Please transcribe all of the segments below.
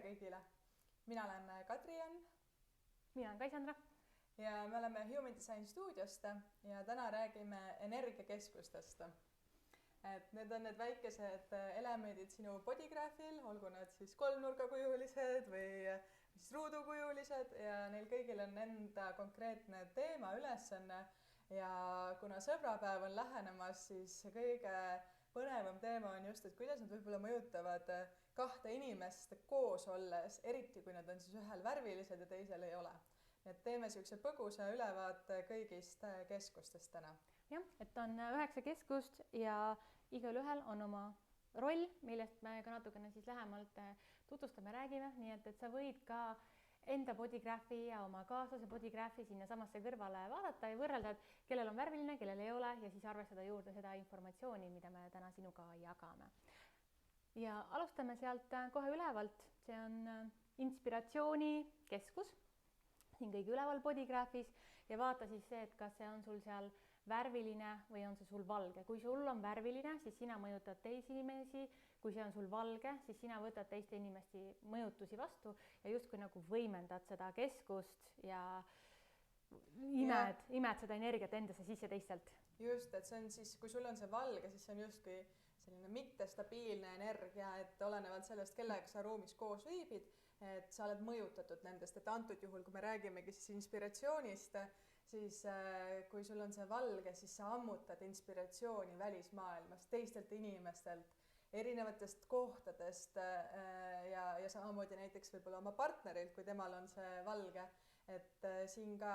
kõigile! Mina olen Kadri-Jan. Mina olen Kaisandra. Ja me oleme Human Design Studiost ja täna räägime energiakeskustest. Need on need väikesed elemendid sinu bodygraphil, olgu nad siis kolmnurgakujulised või siis ruudukujulised ja neil kõigil on enda konkreetne teema, ülesanne. Ja kuna sõbrapäev on lähenemas, siis kõige põnevam teema on just, et kuidas nad võib-olla mõjutavad kahte inimest koos olles, eriti kui nad on siis ühel värvilised ja teisel ei ole. Nii et teeme siukse põgusa ülevaate kõigist keskustest täna. Jah, et on 9 keskust ja igal ühel on oma roll, millest me ka natukene siis lähemalt tutvustame, räägime, nii et sa võid ka enda bodygraphi ja oma kaaslase bodygraphi sinna samasse kõrvale vaadata ja võrrelda, et kellel on värviline, kellel ei ole ja siis arvestada juurde seda informatsiooni, mida me täna sinuga jagame. Ja alustame sealt kohe ülevalt. See on inspiratsioonikeskus siin kõige üleval bodygraphis ja vaata siis see, et kas see on sul seal värviline või on see sul valge. Kui sul on värviline, siis sina mõjutad teisi inimesi. Kui see on sul valge, siis sina võtad teiste inimesti mõjutusi vastu ja justkui nagu võimendad seda keskust ja imed seda energiat endasse sisse teistelt. Just, et see on siis, kui sul on see valge, siis see on justkui selline mittestabiilne energia, et olenevalt sellest, kellega sa ruumis koos viibid, et sa oled mõjutatud nendest, et antud juhul, kui me räägimegi siis inspiratsioonist, siis kui sul on see valge, siis sa ammutad inspiratsiooni välismaailmast, teistelt inimestelt, erinevatest kohtadest ja samamoodi näiteks võib-olla oma partnerilt, kui temal on see valge, et siin ka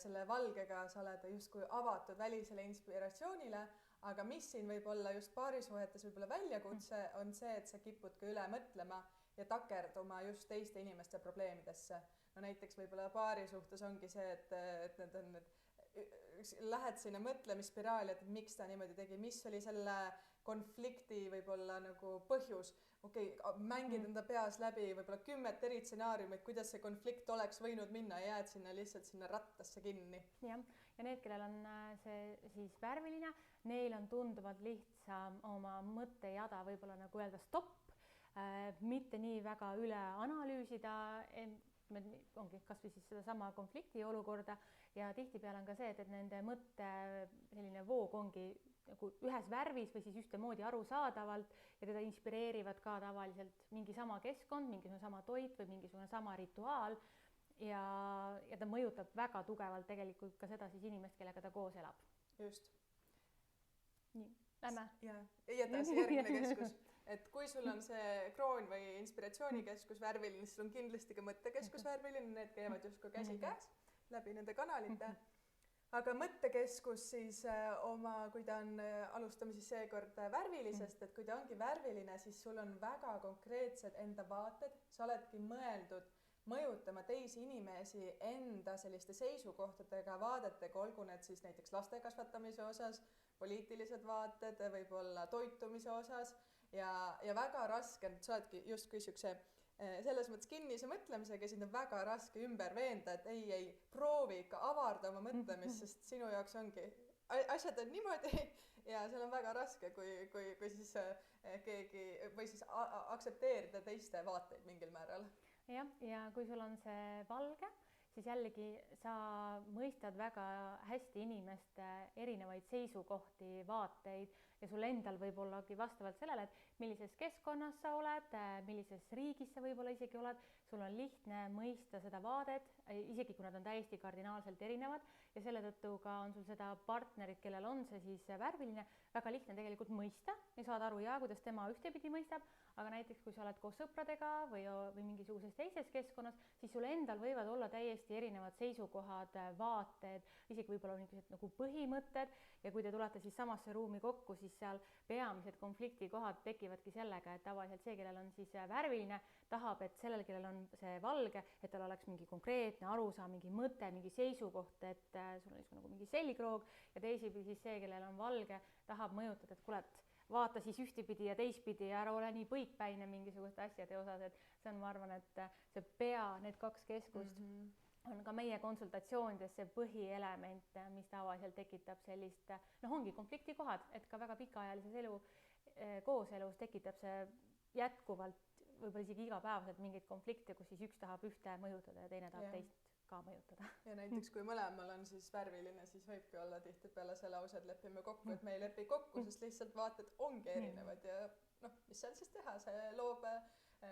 selle valgega sa oled justkui avatud välisele inspiratsioonile, aga mis siin võib olla just paarisuhetes võib-olla väljakutse on see, et sa kipud ka üle mõtlema ja takerduma just teiste inimeste probleemidesse. No näiteks võib-olla paari suhtes ongi see, et need on lähed sinna mõtlemisspiraali, et miks ta niimoodi tegi, mis oli selle konflikti võib-olla nagu põhjus. Mängid enda peas läbi võib-olla 10 eri stsenaariumit, kuidas see konflikt oleks võinud minna ja jääd sinna lihtsalt sinna rattasse kinni. Ja need, kellel on see siis värviline, neil on tunduvalt lihtsam oma mõttejada võib-olla nagu öelda stopp, mitte nii väga üle analüüsida, ongi kas või siis seda sama konflikti olukorda ja tihtipeale on ka see, et nende mõtte selline voog ongi nagu ühes värvis või siis ühtemoodi arusaadavalt ja teda inspireerivad ka tavaliselt mingi sama keskkond, mingisugune sama toit või mingisugune sama rituaal ja ta mõjutab väga tugevalt tegelikult ka seda siis inimest, kellega ta koos elab. Just. Nii, lähme. Ja edasi järgmine keskus. Et kui sul on see kroon või inspiratsioonikeskus värviline, siis on kindlasti ka mõttekeskus värviline, need käivad justkui käsi käes läbi nende kanalite. Aga mõttekeskus siis kui ta on, alustame siis seekord värvilisest, et kui ta ongi värviline, siis sul on väga konkreetsed enda vaated, sa oledki mõeldud mõjutama teisi inimesi enda selliste seisukohtadega, vaadetega, olgu need siis näiteks laste kasvatamise osas, poliitilised vaated, võib-olla toitumise osas ja väga raske, sa oledki justkui selles mõttes kinnise mõtlemisega, sind on väga raske ümber veenda, et ei, proovi ikka avarda oma mõtlemist, sest sinu jaoks ongi asjad on niimoodi ja seal on väga raske, kui siis keegi või siis aktsepteerida teiste vaateid mingil määral. Ja kui sul on see valge, siis jällegi sa mõistad väga hästi inimeste erinevaid seisukohti, vaateid ja sul endal võib ollagi vastavalt sellele, et millises keskkonnas sa oled, millises riigis sa võib-olla isegi oled, sul on lihtne mõista seda vaadet, isegi kui nad on täiesti kardinaalselt erinevad ja selle tõttu ka on sul seda partnerit, kellel on see siis värviline, väga lihtne tegelikult mõista ja saad aru kuidas tema ühtepidi mõistab, aga näiteks kui sa oled koos sõpradega või mingisuguses teises keskkonnas, siis sul endal võivad olla täiesti erinevad seisukohad, vaated, isegi võib-olla mingisugused nagu põhimõtted ja kui te tulete siis samasse ruumi kokku, siis seal peamised konfliktikohad tekivadki sellega, et tavaliselt see, kellel on siis värviline, tahab, et sellel, kellel on see valge, et tal oleks mingi konkreetne arusaam, mingi mõte, mingi seisukoht, et sul on nagu mingi selgroog ja teisipidi siis see, kellel on valge, tahab mõjutada, et kuule, vaata siis ühtepidi ja teistpidi ja ära ole nii põikpäine mingisuguste asjade osas, et see on, ma arvan, et see pea, need 2 keskust on ka meie konsultatsioonides see põhielement, mis tavaliselt tekitab sellist, ongi konfliktikohad, et ka väga pikaajalises kooselus tekitab see jätkuvalt võib-olla isegi igapäevaselt mingeid konflikte, kus siis üks tahab ühte mõjutada ja teine tahab teist ka mõjutada. Ja näiteks kui mõlemal on siis värviline, siis võibki olla tihtipeale see lause, et lepime kokku, et me ei lepi kokku, sest lihtsalt vaated ongi erinevad ja noh, mis seal siis teha, see loob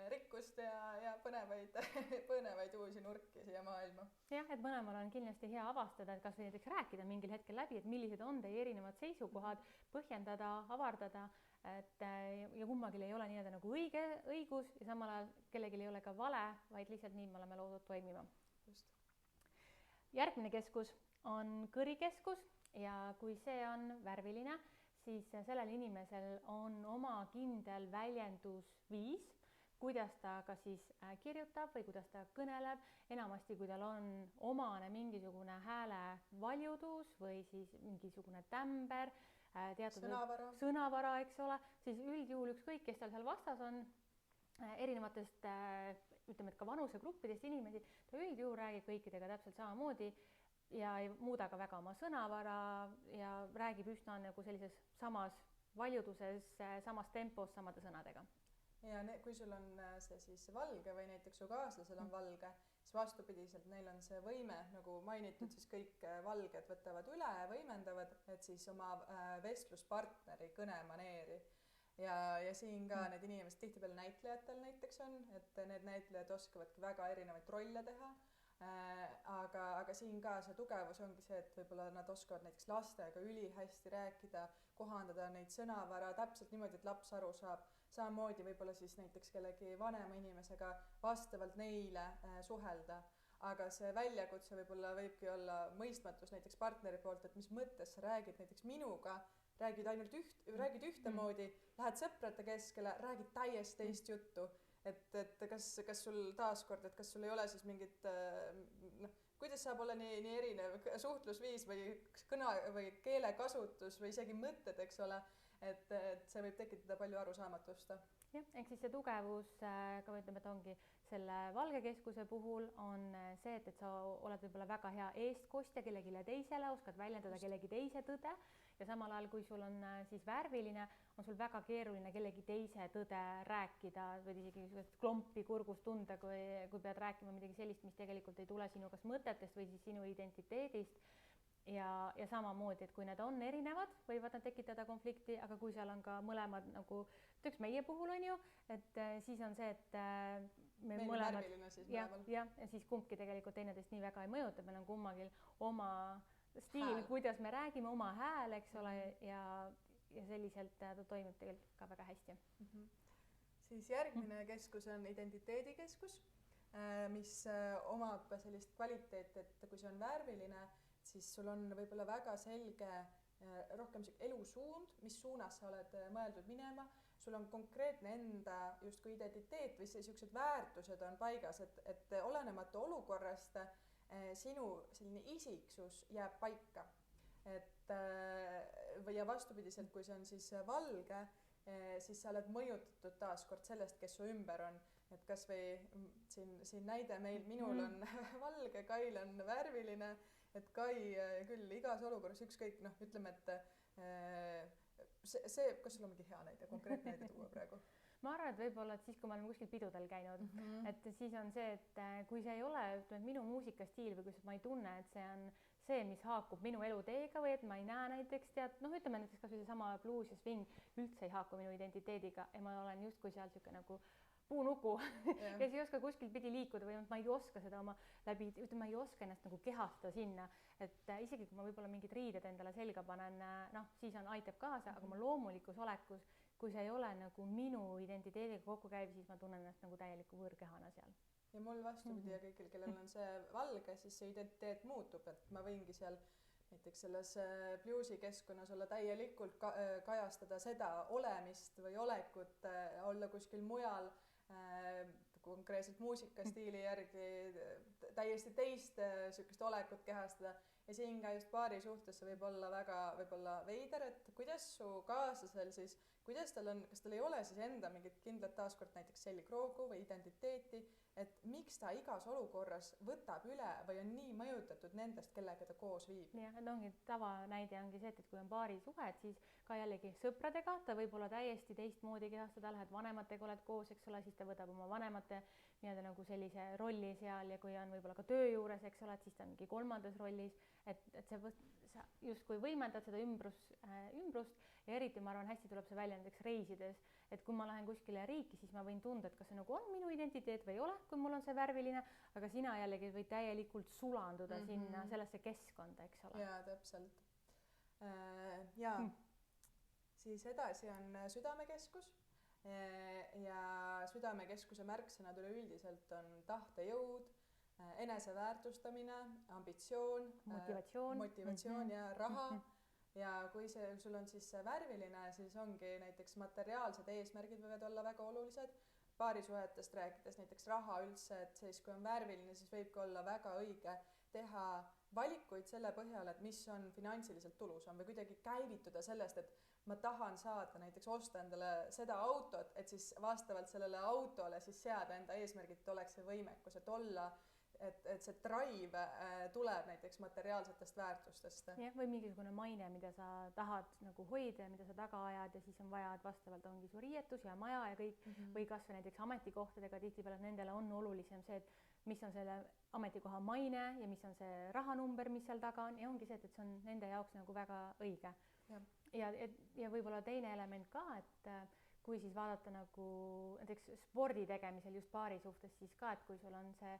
rikkust ja põnevaid uusi nurki siia maailma. Jah, et mõlemal on kindlasti hea avastada, et kas või näiteks rääkida mingil hetkel läbi, et millised on teie erinevad seisukohad, põhjendada, avardada, et ja kummagil ei ole nii-öelda nagu õigus ja samal ajal kellelgi ei ole ka vale, vaid lihtsalt nii me oleme loodud toimima. Just. Järgmine keskus on kõrikeskus ja kui see on värviline, siis sellel inimesel on oma kindel väljendusviis, kuidas ta ka siis kirjutab või kuidas ta kõneleb, enamasti kui tal on omane mingisugune hääle valjudus või siis mingisugune tämber, teatud sõnavara, eks ole, siis üldjuhul ükskõik, kes tal seal vastas on, erinevatest, ütleme, et ka vanusegruppidest inimesi, ta üldjuhul räägib kõikidega täpselt samamoodi ja ei muuda ka väga oma sõnavara ja räägib üsna nagu sellises samas valjuduses, samas tempos, samade sõnadega. Ja kui sul on see siis valge või näiteks su kaaslasel on valge, siis vastupidiselt neil on see võime, nagu mainitud, siis kõik valged võtavad üle ja võimendavad, et siis oma vestluspartneri kõnemaneeri. Ja siin ka need inimesed tihtipeale näitlejatel näiteks on, et need näitlejad oskavadki väga erinevaid rolle teha, aga siin ka see tugevus ongi see, et võib-olla nad oskavad näiteks lastega ülihästi rääkida, kohandada neid sõnavara täpselt niimoodi, et laps aru saab. Samamoodi võib-olla siis näiteks kellegi vanema inimesega vastavalt neile suhelda, aga see väljakutse võib-olla võibki olla mõistmatus näiteks partneri poolt, et mis mõttes sa räägid näiteks minuga, räägid ainult räägid ühtemoodi, lähed sõprade keskele, räägid täiesti teist juttu, et kas sul taaskord, et kas sul ei ole siis mingit, kuidas saab olla nii erinev suhtlusviis või kõna või keelekasutus või isegi mõtted, eks ole, et see võib tekitada palju arusaamatust. Jah, ehk siis see tugevus, ka ütleme, et ongi selle valgekeskuse puhul on see, et sa oled võib-olla väga hea eestkostja kellegile teisele, oskad väljendada kellegi teise tõde ja samal ajal, kui sul on siis värviline, on sul väga keeruline kellegi teise tõde rääkida või isegi klompi kurgus tunda, kui pead rääkima midagi sellist, mis tegelikult ei tule sinu kas mõtetest või siis sinu identiteedist. Ja samamoodi, et kui need on erinevad, võivad nad tekitada konflikti, aga kui seal on ka mõlemad nagu, tööks meie puhul on ju, et siis on see, et me mõlemad ja siis kumbki tegelikult teineteist nii väga ei mõjuta, meil on kummagil oma stiil, kuidas me räägime, oma hääl, eks ole, ja selliselt ta toimib tegelikult ka väga hästi. Siis järgmine keskus on identiteedikeskus, mis omab sellist kvaliteeti, et kui see on värviline, siis sul on võib-olla väga selge rohkem elusuund, mis suunas sa oled mõeldud minema, sul on konkreetne enda justkui identiteet või sellised väärtused on paigas, et olenemata olukorrast sinu selline isiksus jääb paika. Ja vastupidiselt, kui see on siis valge, siis sa oled mõjutatud taaskord sellest, kes su ümber on. Et kas või siin näide minul on valge, Kail on värviline, et Kai küll igas olukorras ükskõik, ütleme, et see, kas sul on mingi hea näide, konkreetne näide tuua praegu? Ma arvan, et võib-olla, et siis, kui ma olen kuskil pidudel käinud, et siis on see, et kui see ei ole minu muusikastiil või kui ma ei tunne, et see on see, mis haakub minu eluteega või et ma ei näe näiteks ütleme näiteks kas või see sama blues ja swing üldse ei haaku minu identiteediga ja ma olen justkui seal siuke nagu puunuku, kes ei oska kuskil pidi liikuda või ma ei oska seda oma läbi, ütleme, ma ei oska ennast nagu kehastada sinna, et isegi kui ma võib-olla mingid riided endale selga panen, siis aitab kaasa, aga ma loomulikus olekus, kui see ei ole nagu minu identiteediga kokku käib, siis ma tunnen ennast nagu täieliku võõrkehana seal. Ja mul vastupidi ja kõigil, kellel on see valge, siis see identiteet muutub, et ma võingi seal näiteks selles bluesi keskkonnas olla täielikult kajastada seda olemist või olekut, olla kuskil mujal, konkreetselt muusikastiili järgi täiesti teist sükest olekut kehastada ja siin ka just paari suhtes see võib olla väga veider, et kuidas su kaaslasel siis, kuidas tal on, kas tal ei ole siis enda mingit kindlat taaskord näiteks selgroogu või identiteeti, et miks ta igas olukorras võtab üle või on nii mõjutatud nendest, kellega ta koos viib. jah, et ongi tavanäide ongi see, et kui on paarisuhed, siis ka jällegi sõpradega ta võib olla täiesti teistmoodi kehastada, lähed vanematega oled koos, eks ole, siis ta võtab oma vanemate nii-öelda nagu sellise rolli seal ja kui on võib-olla ka töö juures, eks ole, et siis ta on mingi kolmandas rollis, et sa justkui võimendad seda ümbrust ja eriti ma arvan, hästi tuleb see välja näiteks reisides, et kui ma lähen kuskile riiki, siis ma võin tunda, et kas see nagu on minu identiteet või ei ole, kui mul on see värviline, aga sina jällegi võid täielikult sulanduda sinna sellesse keskkonda, eks ole. Jaa, täpselt. Siis edasi on südamekeskus ja südamekeskuse märksõnad üleüldiselt on tahtejõud, eneseväärtustamine, ambitsioon, motivatsioon ja raha. Ja kui sul on siis värviline, siis ongi näiteks materiaalsed eesmärgid võivad olla väga olulised. Paarisuhetest rääkides näiteks raha üldse, et siis kui on värviline, siis võibki olla väga õige teha valikuid selle põhjal, et mis on finantsiliselt tulusam või kuidagi käivituda sellest, et ma tahan saada näiteks osta endale seda autot, et siis vastavalt sellele autole siis seada enda eesmärgid, et oleks see võimekus, et olla et see drive tuleb näiteks materiaalsetest väärtustest. Jah, või mingisugune maine, mida sa tahad nagu hoida ja mida sa taga ajad ja siis on vaja, et vastavalt ongi su riietus ja maja ja kõik või kas või näiteks ametikohtadega tihtipeale nendele on olulisem see, et mis on selle ametikoha maine ja mis on see rahanumber, mis seal taga on ja ongi see, et see on nende jaoks nagu väga õige. Ja võib-olla teine element ka, et kui siis vaadata nagu näiteks spordi tegemisel just paari suhtes, siis ka, et kui sul on see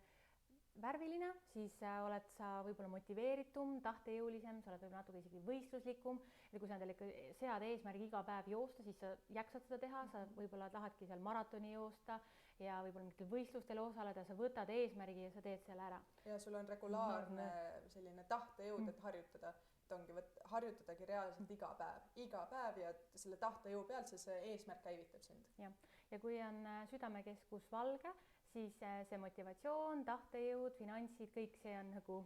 värviline, siis oled sa võib-olla motiveeritum, tahtejõulisem, sa oled võib-olla natuke isegi võistluslikum ja kui sa endale ikka sead eesmärgi iga päev joosta, siis sa jaksad seda teha, sa võib-olla tahadki seal maratoni joosta ja võib-olla mingitel võistlustel osaleda, sa võtad eesmärgi ja sa teed selle ära. Ja sul on regulaarne selline tahtejõud, et harjutada, et ongi harjutadagi reaalselt iga päev ja selle tahtejõu pealt see eesmärk käivitab sind. Ja kui on südamekeskus valge, siis see motivatsioon, tahtejõud, finantsid, kõik see on nagu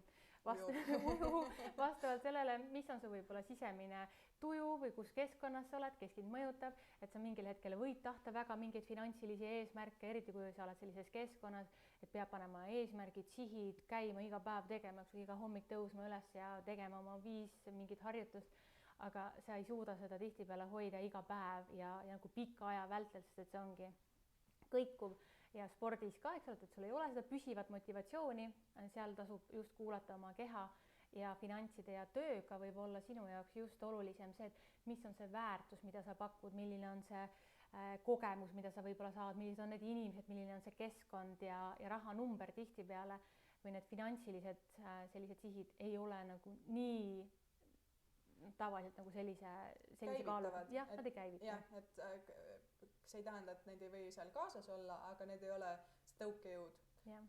vastavalt sellele, mis on su võib-olla sisemine tuju või kus keskkonnas sa oled, kes sind mõjutab, et sa mingil hetkel võid tahta väga mingeid finantsilisi eesmärke, eriti kui sa oled sellises keskkonnas, et peab panema eesmärgid, sihid, käima iga päev tegema, iga hommik tõusma üles ja tegema oma 5 mingit harjutust, aga sa ei suuda seda tihtipeale hoida iga päev ja nagu pika aja vältel, sest et see ongi kõikuv. Ja spordis ka, eks ole, et sul ei ole seda püsivat motivatsiooni, seal tasub just kuulata oma keha ja finantside ja tööga võib olla sinu jaoks just olulisem see, et mis on see väärtus, mida sa pakud, milline on see kogemus, mida sa võib-olla saad, millised on need inimesed, milline on see keskkond ja rahanumber tihtipeale või need finantsilised sellised sihid ei ole nagu nii tavaliselt nagu sellise kaaluga. Jah, nad ei käivita. Jah, et see ei tähenda, et neid ei või seal kaasas olla, aga need ei ole tõukejõud.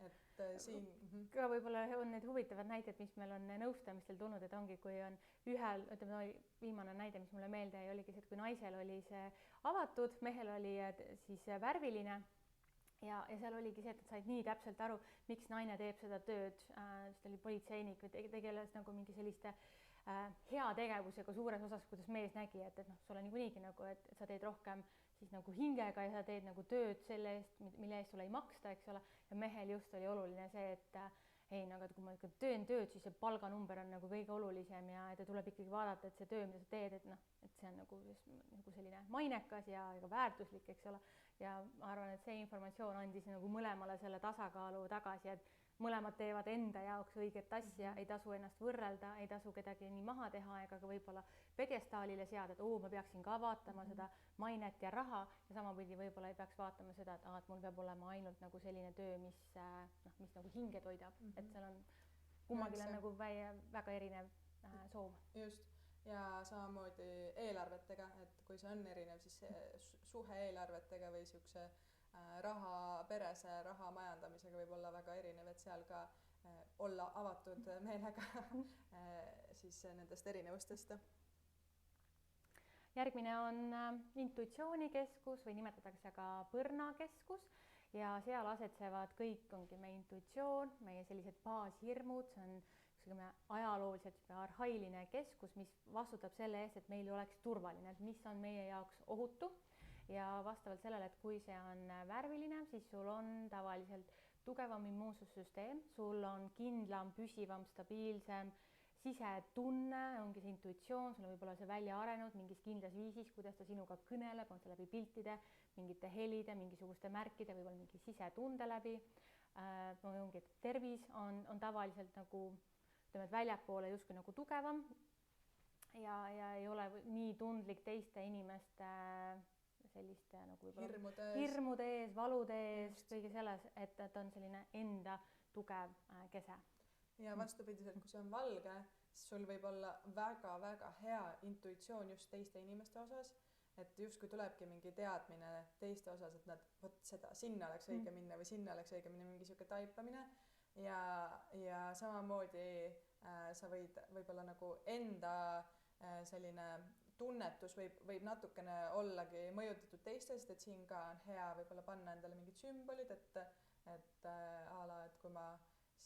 Et siin... Ka võib-olla on need huvitavad näited, mis meil on nõustamistel tulnud, et ongi, kui on ühel, ütleme, viimane näide, mis mulle meelde jäi, oligi see, et kui naisel oli see avatud, mehel oli siis värviline ja seal oligi see, et said nii täpselt aru, miks naine teeb seda tööd, sest ta oli politseinik või tegeles nagu mingi selliste heategevusega suures osas, kuidas mees nägi, et sulle niikuinigi nagu, et sa teed rohkem siis nagu hingega ja sa teed nagu tööd selle eest, mille eest sulle ei maksta, eks ole, ja mehel just oli oluline see, et ei, aga kui ma teen tööd, siis see palganumber on nagu kõige olulisem ja ta tuleb ikkagi vaadata, et see töö, mida sa teed, et see on nagu selline mainekas ja väärtuslik, eks ole, ja ma arvan, et see informatsioon andis nagu mõlemale selle tasakaalu tagasi, et mõlemad teevad enda jaoks õiget asja, ei tasu ennast võrrelda, ei tasu kedagi nii maha teha ega ka võib-olla pjedestaalile seada, et ma peaksin ka vaatama seda mainet ja raha ja samapidi võib-olla ei peaks vaatama seda, et mul peab olema ainult nagu selline töö, mis nagu hinge toidab, et seal on kummagil on nagu väga erinev soov. Just, ja samamoodi eelarvetega, et kui see on erinev, siis suhe eelarvetega või siukse raha perese, raha majandamisega võib olla väga erinev, et seal ka olla avatud meelega siis nendest erinevustest. Järgmine on intuitsioonikeskus või nimetatakse ka põrnakeskus ja seal asetsevad kõik ongi meie intuitsioon, meie sellised baashirmud, see on ajalooliselt arhailine keskus, mis vastutab selle eest, et meil oleks turvaline, et mis on meie jaoks ohutu ja vastavalt sellele, et kui see on värviline, siis sul on tavaliselt tugevam immuunsussüsteem, sul on kindlam, püsivam, stabiilsem sisetunne, ongi see intuitsioon, sul on võib-olla see välja arenenud mingis kindlas viisis, kuidas ta sinuga kõneleb, on see läbi piltide, mingite helide, mingisuguste märkide, võib-olla mingi sisetunde läbi. Ongi, et tervis on tavaliselt nagu, ütleme, et väljapoole justkui nagu tugevam ja ei ole nii tundlik teiste inimeste selliste nagu hirmude ees, valude ees, kõige selles, et on selline enda tugev kese. Ja vastupidiselt, kui see on valge, siis sul võib olla väga-väga hea intuitsioon just teiste inimeste osas, et justkui tulebki mingi teadmine teiste osas, et nad, vot seda, sinna oleks õige minna või sinna oleks õige minna, mingi siuke taipamine ja samamoodi sa võid võib-olla nagu enda selline tunnetus võib natukene ollagi mõjutatud teistest, et siin ka on hea võib-olla panna endale mingid sümbolid, et a la, et kui ma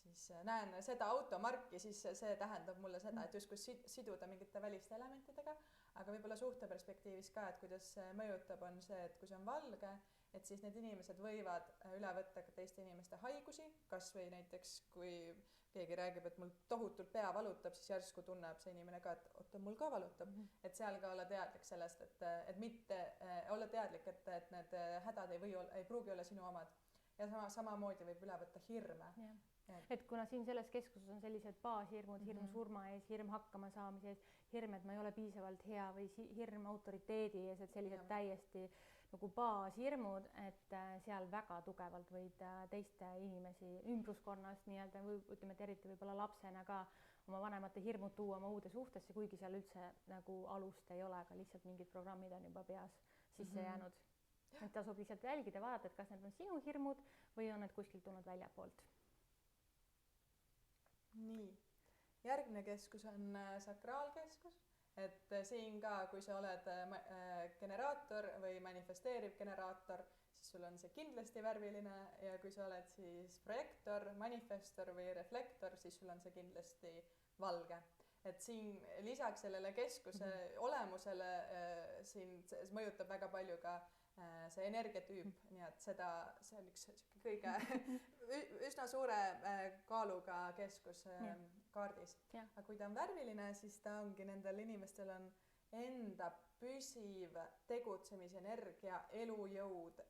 siis näen seda automarki, siis see tähendab mulle seda, et justkui siduda mingite väliste elementidega, aga võib-olla suhte perspektiivis ka, et kuidas see mõjutab, on see, et kui see on valge, et siis need inimesed võivad üle võtta ka teiste inimeste haigusi, kas või näiteks kui keegi räägib, et mul tohutult pea valutab, siis järsku tunneb see inimene ka, et oota, mul ka valutab. Et seal ka olla teadlik sellest, et mitte olla teadlik, et need hädad ei pruugi olla sinu omad. Ja samamoodi võib üle võtta hirme. Et kuna siin selles keskuses on sellised baashirmud, hirm surma ees, hirm hakkama saamise ees, hirm, et ma ei ole piisavalt hea või hirm autoriteedi ees, et sellised täiesti nagu baashirmud, et seal väga tugevalt võid teiste inimesi ümbruskonnast nii-öelda või ütleme, et eriti võib-olla lapsena ka oma vanemate hirmud tuua oma uude suhtesse, kuigi seal üldse nagu alust ei ole, aga lihtsalt mingid programmid on juba peas sisse jäänud. Et tasub lihtsalt jälgida, vaadata, et kas need on sinu hirmud või on need kuskilt tulnud väljapoolt. Nii, järgmine keskus on sakraalkeskus, et siin ka, kui sa oled generaator või manifesteeriv generaator, siis sul on see kindlasti värviline ja kui sa oled siis projektor, manifestor või reflektor, siis sul on see kindlasti valge. Et siin lisaks sellele keskuse olemusele siin mõjutab väga palju ka see energiatüüp, nii et see on üks kõige üsna suure kaaluga keskus kaardis. Aga kui ta on värviline, siis ta ongi, nendel inimestel on enda püsiv tegutsemisenergia, elujõud,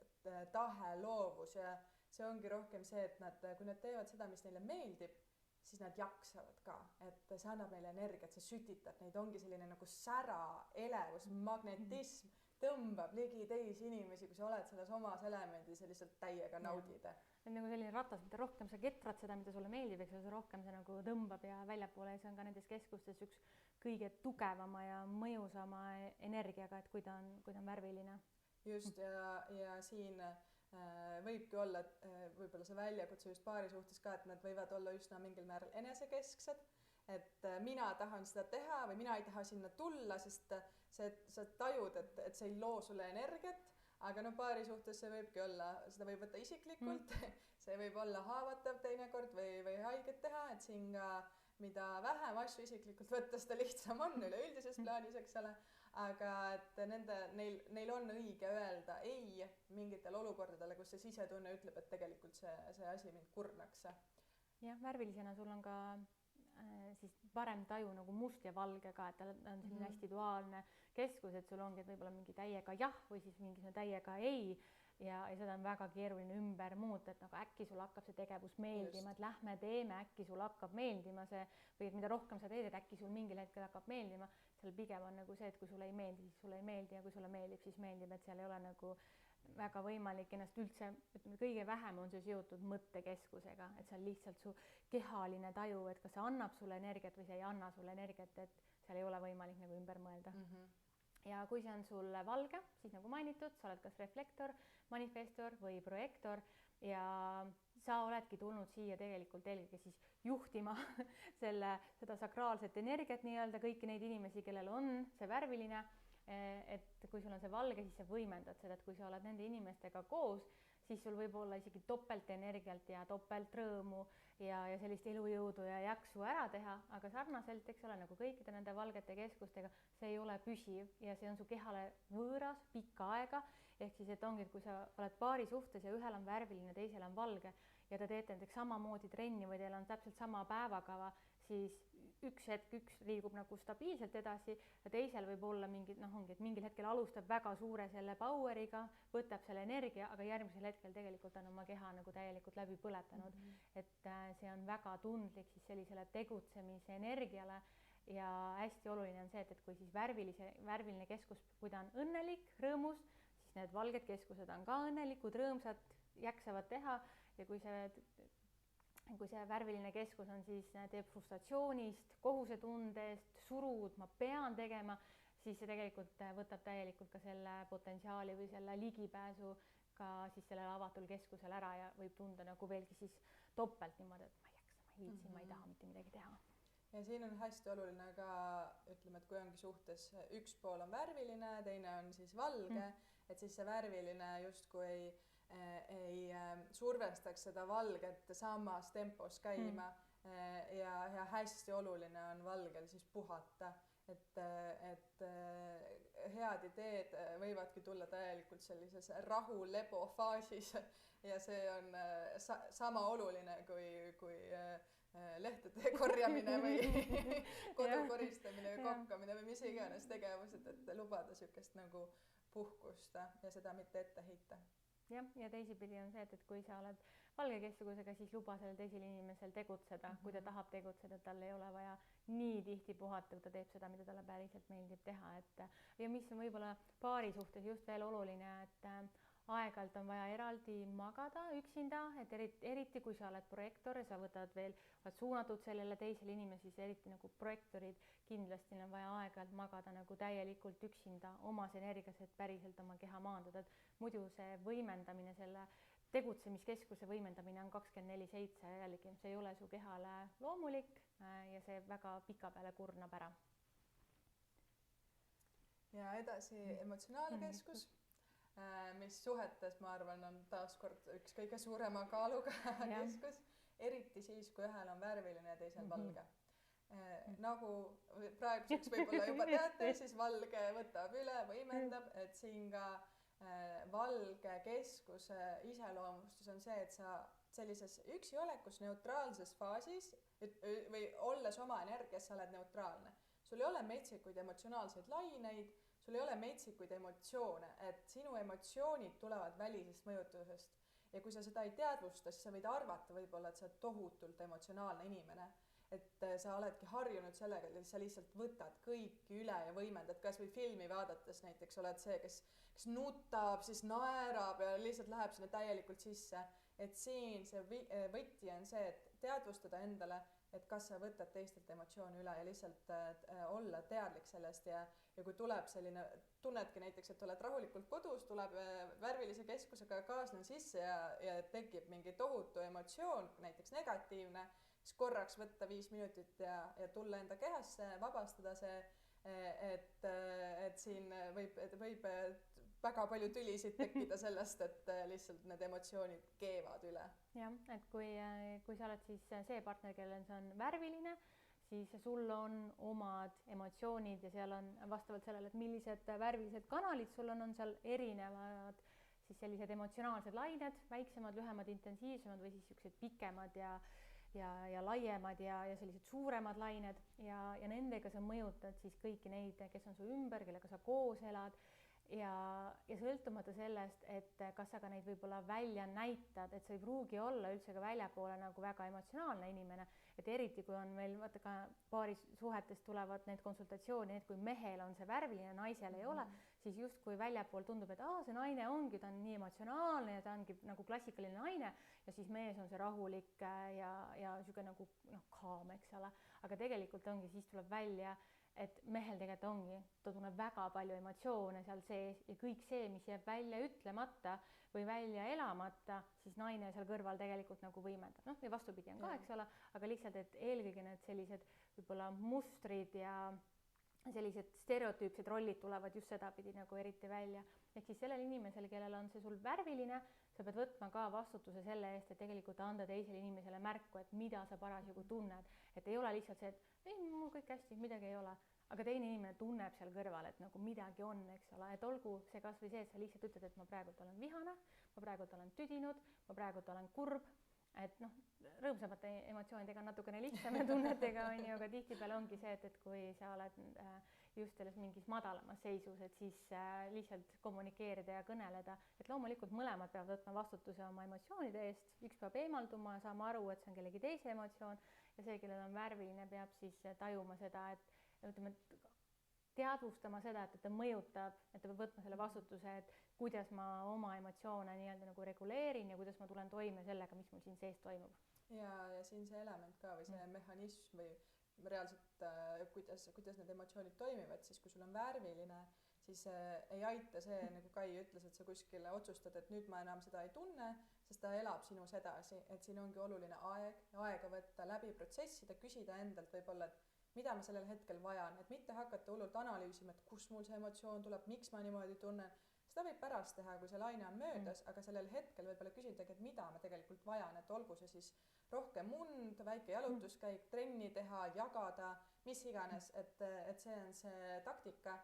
tahe, loovus ja see ongi rohkem see, et kui nad teevad seda, mis neile meeldib, siis nad jaksavad ka, et see annab neile energiat, see sütitab neid, ongi selline nagu sära, elevus, magnetism, tõmbab ligi teisi inimesi, kui sa oled selles omas elemendis ja lihtsalt täiega naudid. On nagu selline ratas, mida rohkem sa ketrad seda, mida sulle meeldib, eks see rohkem see nagu tõmbab ja väljapoole ja see on ka nendes keskustes üks kõige tugevama ja mõjusama energiaga, et kui ta on värviline. Just ja siin võibki olla võib-olla see väljakutse just paari suhtes ka, et nad võivad olla üsna mingil määral enesekesksed, et mina tahan seda teha või mina ei taha sinna tulla, sest sa tajud, et see ei loo sulle energiat, aga paari suhtes see võibki olla, seda võib võtta isiklikult, see võib olla haavatav teinekord või haiget teha, et siin ka mida vähem asju isiklikult võtta, seda lihtsam on üleüldises plaanis, eks ole, aga et neil on õige öelda ei mingitel olukordadele, kus see sisetunne ütleb, et tegelikult see asi mind kurnaks. Jah, värvilisena sul on ka siis parem taju nagu must ja valge ka, et ta on selline hästi duaalne keskus, et sul ongi et võib-olla mingi täiega jah või siis mingi täiega ei ja seda on väga keeruline ümber muuta, et nagu äkki sul hakkab see tegevus meeldima, et lähme teeme, äkki sul hakkab meeldima see või et mida rohkem sa teed, et äkki sul mingil hetkel hakkab meeldima, seal pigem on nagu see, et kui sulle ei meeldi, siis sulle ei meeldi ja kui sulle meeldib, siis meeldib, et seal ei ole nagu väga võimalik ennast üldse, ütleme, kõige vähem on see seotud mõttekeskusega, et see on lihtsalt su kehaline taju, et kas see annab sulle energiat või see ei anna sulle energiat, et seal ei ole võimalik nagu ümber mõelda. Ja kui see on sul valge, siis nagu mainitud, sa oled kas reflektor, manifestor või projektor ja sa oledki tulnud siia tegelikult eelkõige siis juhtima seda sakraalset energiat nii-öelda kõiki neid inimesi, kellel on see värviline, et kui sul on see valge, siis sa võimendad seda, et kui sa oled nende inimestega koos, siis sul võib olla isegi topelt energialt ja topelt rõõmu ja sellist elujõudu ja jaksu ära teha, aga sarnaselt, eks ole, nagu kõikide nende valgete keskustega, see ei ole püsiv ja see on su kehale võõras pikka aega, ehk siis, et ongi, et kui sa oled paari suhtes ja ühel on värviline, teisel on valge ja te teete näiteks samamoodi trenni või teil on täpselt sama päevakava, siis üks hetk üks liigub nagu stabiilselt edasi ja teisel võib olla mingi, ongi, et mingil hetkel alustab väga suure selle power'iga, võtab selle energia, aga järgmisel hetkel tegelikult on oma keha nagu täielikult läbi põletanud. Et see on väga tundlik siis sellisele tegutsemise energiale ja hästi oluline on see, et kui siis värviline keskus, kui ta on õnnelik, rõõmus, siis need valged keskused on ka õnnelikud, rõõmsad, jaksavad teha ja kui see värviline keskus on siis, teeb frustratsioonist, kohusetundest, surud, ma pean tegema, siis see tegelikult võtab täielikult ka selle potentsiaali või selle ligipääsu ka siis sellele avatul keskusel ära ja võib tunda nagu veelgi siis topelt niimoodi, et ma ei jaksa, ma ei viitsi, ma ei taha mitte midagi teha. Ja siin on hästi oluline ka, ütleme, et kui ongi suhtes üks pool on värviline, teine on siis valge, et siis see värviline justkui ei survestaks seda valget samas tempos käima ja hästi oluline on valgel siis puhata, et head ideed võivadki tulla täielikult sellises rahu-lebo faasis ja see on sama oluline kui lehtede korjamine või kodu koristamine või kokkamine või mis iganes tegevused, et lubada sükest nagu puhkust ja seda mitte ette heita. Jah, ja teisipidi on see, et kui sa oled valge keskusega, siis luba sellel teisel inimesel tegutseda, kui ta tahab tegutseda, tal ei ole vaja nii tihti puhata, kui ta teeb seda, mida talle päriselt meeldib teha. Ja mis on võib-olla paari suhtes just veel oluline, et aeg-ajalt on vaja eraldi magada üksinda, et eriti kui sa oled projektor ja sa oled suunatud sellele teisele inimesele, siis eriti nagu projektorid, kindlasti on vaja aeg-ajalt magada nagu täielikult üksinda omas energias, et päriselt oma keha maandada. Et muidu see võimendamine, selle tegutsemiskeskuse võimendamine on 24/7 ja jällegi see ei ole su kehale loomulik ja see väga pika peale kurnab ära. Ja edasi emotsionaalkeskus. Mis suhetes, ma arvan, on taaskord üks kõige suurema kaaluga keskus, eriti siis, kui ühel on värviline ja teisel valge. Nagu praeguseks võib-olla juba teate, siis valge võtab üle, võimendab, et siin ka valge keskuse iseloomustus on see, et sa sellises üksiolekus neutraalses faasis või olles oma energias, sa oled neutraalne. Sul ei ole metsikuid emotsionaalseid laineid, sul ei ole metsikuid emotsioone, et sinu emotsioonid tulevad välisest mõjutusest. Ja kui sa seda ei teadvusta, siis sa võid arvata võib-olla, et sa oled tohutult emotsionaalne inimene. Et sa oledki harjunud sellega, et sa lihtsalt võtad kõiki üle ja võimendad, kas või filmi vaadates näiteks oled see, kes nutab, siis naerab ja lihtsalt läheb sinna täielikult sisse. Et siin see võti on see, et teadvustada endale, et kas sa võtad teistelt emotsiooni üle ja lihtsalt olla teadlik sellest ja kui tuleb selline, tunnedki näiteks, et oled rahulikult kodus, tuleb värvilise keskusega kaaslen sisse ja tekib mingi tohutu emotsioon, näiteks negatiivne, siis korraks võtta 5 minutit ja tulla enda kehasse, vabastada see, et siin võib väga palju tülisid tekkida sellest, et lihtsalt need emotsioonid keevad üle. Jah, et kui sa oled siis see partner, kellel see on värviline, siis sul on omad emotsioonid ja seal on vastavalt sellele, et millised värvilised kanalid sul on seal erinevad siis sellised emotsionaalsed lained, väiksemad, lühemad, intensiivsemad või siis sellised pikemad ja laiemad ja sellised suuremad lained ja nendega sa mõjutad siis kõiki neid, kes on su ümber, kellega sa koos elad ja sõltumata sellest, et kas sa ka neid võib-olla välja näitad, et sa ei pruugi olla üldse ka väljapoole nagu väga emotsionaalne inimene, et eriti kui on meil vaata ka paaris suhetes tulevad need konsultatsiooni, et kui mehel on see värviline, naisel ei ole, siis justkui väljapool tundub, et see naine ongi, ta on nii emotsionaalne ja ta ongi nagu klassikaline naine ja siis mees on see rahulik ja siuke nagu kaam, eks ole, aga tegelikult ongi, siis tuleb välja, et mehel tegelikult ongi, ta tunneb väga palju emotsioone seal sees ja kõik see, mis jääb välja ütlemata või välja elamata, siis naine seal kõrval tegelikult nagu võimendab. Ja vastupidi on ka, eks ole, aga lihtsalt, et eelkõige need sellised võib-olla mustrid ja sellised stereotüüpsed rollid tulevad just sedapidi nagu eriti välja. Ehk siis sellel inimesel, kellel on see sul värviline, sa pead võtma ka vastutuse selle eest, et tegelikult anda teisele inimesele märku, et mida sa parasjagu tunned, et ei ole lihtsalt see, et ei, mul kõik hästi, midagi ei ole, aga teine inimene tunneb seal kõrval, et nagu midagi on, eks ole, et olgu see kas või see, et sa lihtsalt ütled, et ma praegult olen vihane, ma praegult olen tüdinud, ma praegult olen kurb, et noh, rõõmsamate emotsioonidega on natukene lihtsam ja tunnetega on ju, aga tihtipeale ongi see, et kui sa oled just selles mingis madalamas seisus, et siis lihtsalt kommunikeerida ja kõneleda, et loomulikult mõlemad peavad võtma vastutuse oma emotsioonide eest, üks peab eemalduma, saama aru, et see on kellegi teise emotsioon ja see, kellel on värviline, peab siis tajuma seda, et ütleme, teadvustama seda, et ta mõjutab, et ta peab võtma selle vastutuse, et kuidas ma oma emotsioone nii-öelda nagu reguleerin ja kuidas ma tulen toime sellega, mis mul siin sees toimub. Ja siin see element ka või see mehhanism või reaalselt kuidas need emotsioonid toimivad, siis kui sul on värviline, siis ei aita see, nagu Kai ütles, et sa kuskile otsustad, et nüüd ma enam seda ei tunne, sest ta elab sinus edasi, et siin ongi oluline aega võtta, läbi protsessida, küsida endalt võib-olla, et mida ma sellel hetkel vajan, et mitte hakata hullult analüüsima, et kus mul see emotsioon tuleb, miks ma niimoodi tunnen. Seda võib pärast teha, kui see laine on möödas, aga sellel hetkel võib-olla küsidagi, et mida ma tegelikult vajan, et olgu see siis rohkem und, väike jalutuskäik, trenni teha, jagada, mis iganes, et see on see taktika.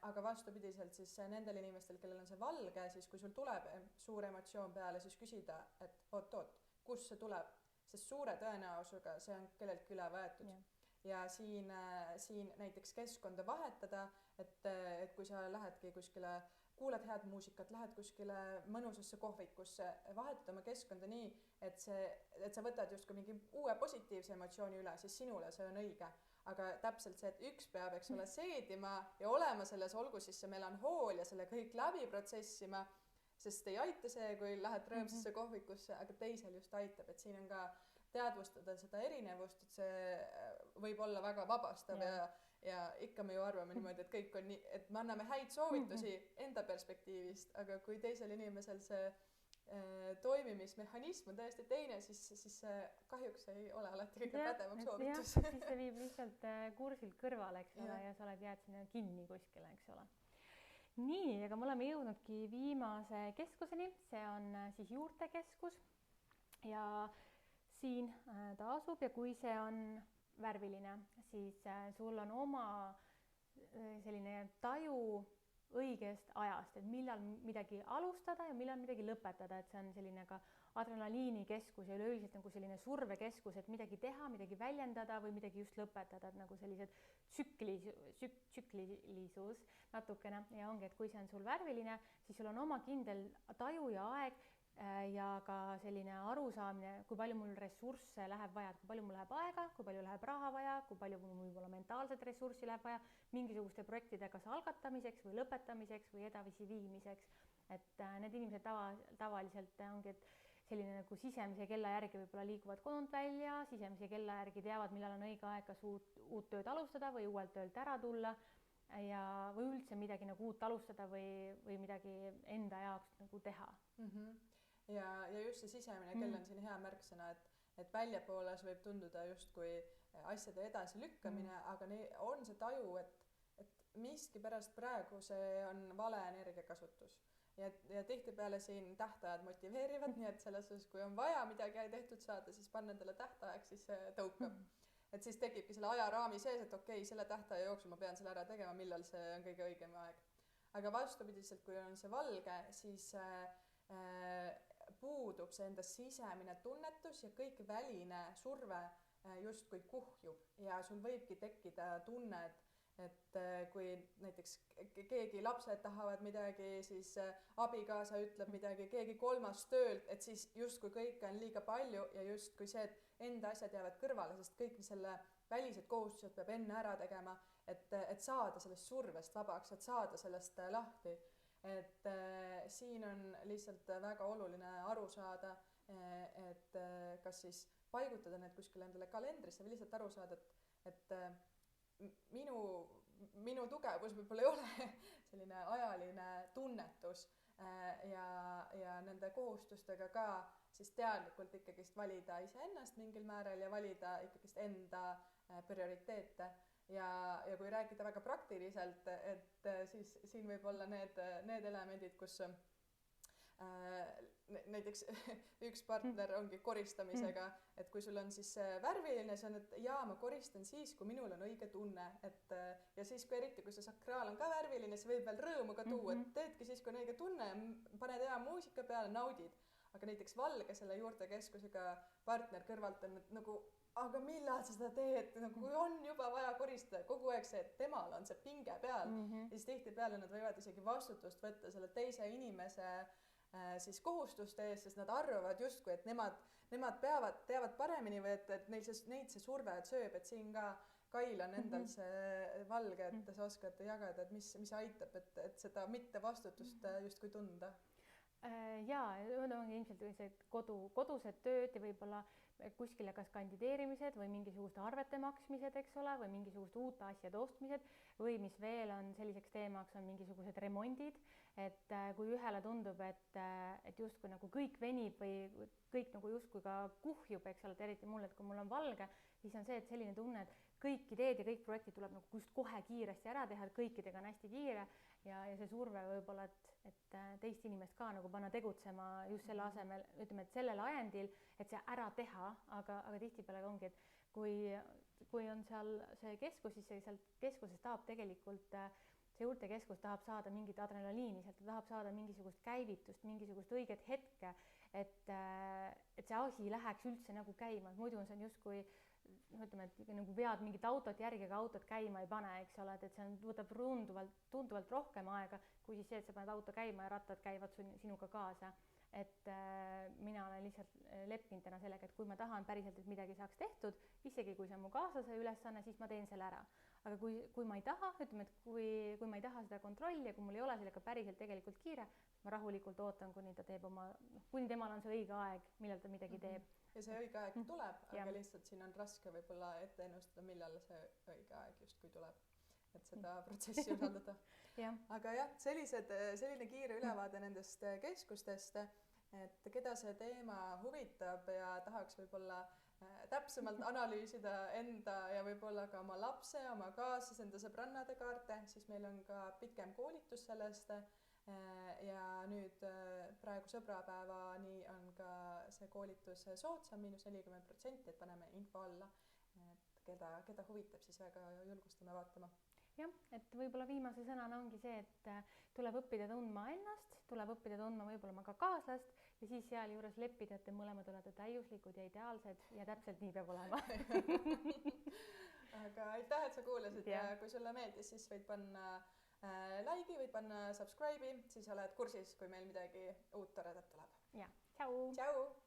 Aga vastupidiselt siis nendel inimestel, kellel on see valge, siis kui sul tuleb suur emotsioon peale, siis küsida, et oot, kus see tuleb, sest suure tõenäosusega see on kelleltki üle võetud. Ja siin näiteks keskkonda vahetada, et kui sa lähedki kuskile, kuulad head muusikat, lähed kuskile mõnusasse kohvikusse, vahetada oma keskkonda nii, et sa võtad justkui mingi uue positiivse emotsiooni üle, siis sinule see on õige. Aga täpselt see, et üks peab, eks ole, seedima ja olema selles, olgu siis see melanhool ja selle kõik läbi protsessima, sest ei aita see, kui lähed rõõmsasse kohvikusse, aga teisel just aitab, et siin on ka teadvustada seda erinevust, et see võib olla väga vabastav ja ikka me ju arvame niimoodi, et kõik on nii, et me anname häid soovitusi enda perspektiivist, aga kui teisel inimesel see toimimismehhanism on täiesti teine, siis kahjuks ei ole alati kõige pädevam soovitus. Siis see viib lihtsalt kursilt kõrvale, eks ole, ja sa jääd sinna kinni kuskile, eks ole. Nii, aga me oleme jõudnudki viimase keskuseni, see on siis juurtekeskus ja siin ta asub ja kui see on värviline, siis sul on oma selline taju õigest ajast, et millal midagi alustada ja millal midagi lõpetada, et see on selline ka adrenaliinikeskus ja üleüldiselt nagu selline survekeskus, et midagi teha, midagi väljendada või midagi just lõpetada, et nagu sellised tsüklilisus natukene ja ongi, et kui see on sul värviline, siis sul on oma kindel taju ja aeg ja ka selline arusaamine, kui palju mul ressursse läheb vaja, kui palju mul läheb aega, kui palju läheb raha vaja, kui palju mul võib-olla mentaalset ressurssi läheb vaja mingisuguste projektide kas algatamiseks või lõpetamiseks või edasi viimiseks. Et need inimesed tavaliselt ongi, et selline nagu sisemise kella järgi võib-olla liiguvad kodunt välja, sisemise kella järgi teavad, millal on õige aeg kas uut tööd alustada või uuelt töölt ära tulla või üldse midagi nagu uut alustada või midagi enda jaoks nagu teha. Ja just see sisemine kell on siin hea märksõna, et väljapooles võib tunduda justkui asjade edasi lükkamine, aga on see taju, et miski pärast praegu see on vale energiakasutus. Ja tihtipeale siin tähtajad motiveerivad, nii et selles suhtes, kui on vaja midagi tehtud saada, siis panna endale tähtajaks, siis tõukab. Et siis tekibki selle ajaraami sees, et okei, selle tähtaja jooksul ma pean selle ära tegema, millal see on kõige õigem aeg. Aga vastupidiselt, kui on see valge, siis puudub see enda sisemine tunnetus ja kõik väline surve justkui kuhjub ja sul võibki tekkida tunned, et kui näiteks keegi lapsed tahavad midagi, siis abikaasa ütleb midagi, keegi kolmas töölt, et siis justkui kõike on liiga palju ja justkui see, et enda asjad jäävad kõrvale, sest kõik selle välised kohustused peab enne ära tegema, et saada sellest survest vabaks, et saada sellest lahti. Et siin on lihtsalt väga oluline aru saada, et kas siis paigutada need kuskile endale kalendrisse või lihtsalt aru saada, et minu tugevus võib-olla ei ole selline ajaline tunnetus ja nende kohustustega ka siis teadlikult ikkagist valida iseennast mingil määral ja valida ikkagist enda prioriteete. Ja kui rääkida väga praktiliselt, et siis siin võib olla need elemendid, kus näiteks üks partner ongi koristamisega, et kui sul on siis värviline, see on, et jaa, ma koristan siis, kui minul on õige tunne, et ja siis, kui eriti, kui see sakraal on ka värviline, see võib veel rõõmu ka tuua, et teedki siis, kui on õige tunne, paned hea muusika peale, naudid. Aga näiteks valge selle juurtekeskusega partner kõrvalt on nagu, aga millal sa seda teed, nagu kui on juba vaja koristada, kogu aeg see, et temal on see pinge peal ja siis tihtipeale nad võivad isegi vastutust võtta selle teise inimese siis kohustuste ees, sest nad arvavad justkui, et nemad teavad paremini või et neid see surve sööb, et siin ka Kail on endal see valge, et sa oskad jagada, et mis aitab, et seda mittevastutust justkui tunda. Jaa, ongi ilmselt see kodused tööd ja võib-olla kuskile kas kandideerimised või mingisuguste arvete maksmised, eks ole, või mingisuguste uute asjade ostmised või mis veel on selliseks teemaks, on mingisugused remondid, et kui ühele tundub, et justkui nagu kõik venib või kõik nagu justkui ka kuhjub, eks ole, et eriti mulle, et kui mul on valge, siis on see, et selline tunne, et kõik ideed ja kõik projektid tuleb nagu just kohe kiiresti ära teha, et kõikidega on hästi kiire ja see surve võib-olla, et teist inimest ka nagu panna tegutsema just selle asemel, ütleme, et sellel ajendil, et see ära teha, aga tihtipeale ongi, et kui on seal see keskus, siis sealt keskuses tahab tegelikult, see juurtekeskus tahab saada mingit adrenaliini, sealt ta tahab saada mingisugust käivitust, mingisugust õiget hetke, et see asi läheks üldse nagu käima, muidu on see justkui ütleme, et nagu vead mingit autot järgi, aga autot käima ei pane, eks ole, et see võtab tunduvalt rohkem aega, kui siis see, et sa paned auto käima ja rattad käivad sinuga kaasa. Et mina olen lihtsalt leppinud täna sellega, et kui ma tahan päriselt, et midagi saaks tehtud, isegi kui see on mu kaaslase ülesanne, siis ma teen selle ära. Aga kui ma ei taha, ütleme, et kui ma ei taha seda kontrolli ja kui mul ei ole sellega päriselt tegelikult kiire, ma rahulikult ootan, kuni ta teeb kuni temal on see õige aeg, millal ta midagi teeb. Ja see õige aeg tuleb, aga lihtsalt siin on raske võib-olla ette ennustada, millal see õige aeg justkui tuleb, et seda protsessi usaldada. Aga jah, selline kiire ülevaade nendest keskustest, et keda see teema huvitab ja tahaks võib-olla täpsemalt analüüsida enda ja võib-olla ka oma lapse, oma kaaslase, enda sõbrannade kaarte, siis meil on ka pikem koolitus sellest. Ja nüüd praegu sõbrapäevani on ka see koolitus soodsam, –40%, et paneme info alla, et keda huvitab, siis väga julgustame vaatama. Jah, et võib-olla viimase sõnana ongi see, et tuleb õppida tundma ennast, tuleb õppida tundma võib-olla oma ka kaaslast ja siis sealjuures leppida, et te mõlemad olete täiuslikud ja ideaalsed ja täpselt nii peab olema. Aga aitäh, et sa kuulasid ja kui sulle meeldis, siis võid panna like'i, võid panna subscribe'i, siis oled kursis, kui meil midagi uut toredat tuleb. Ja, tšau! Tšau!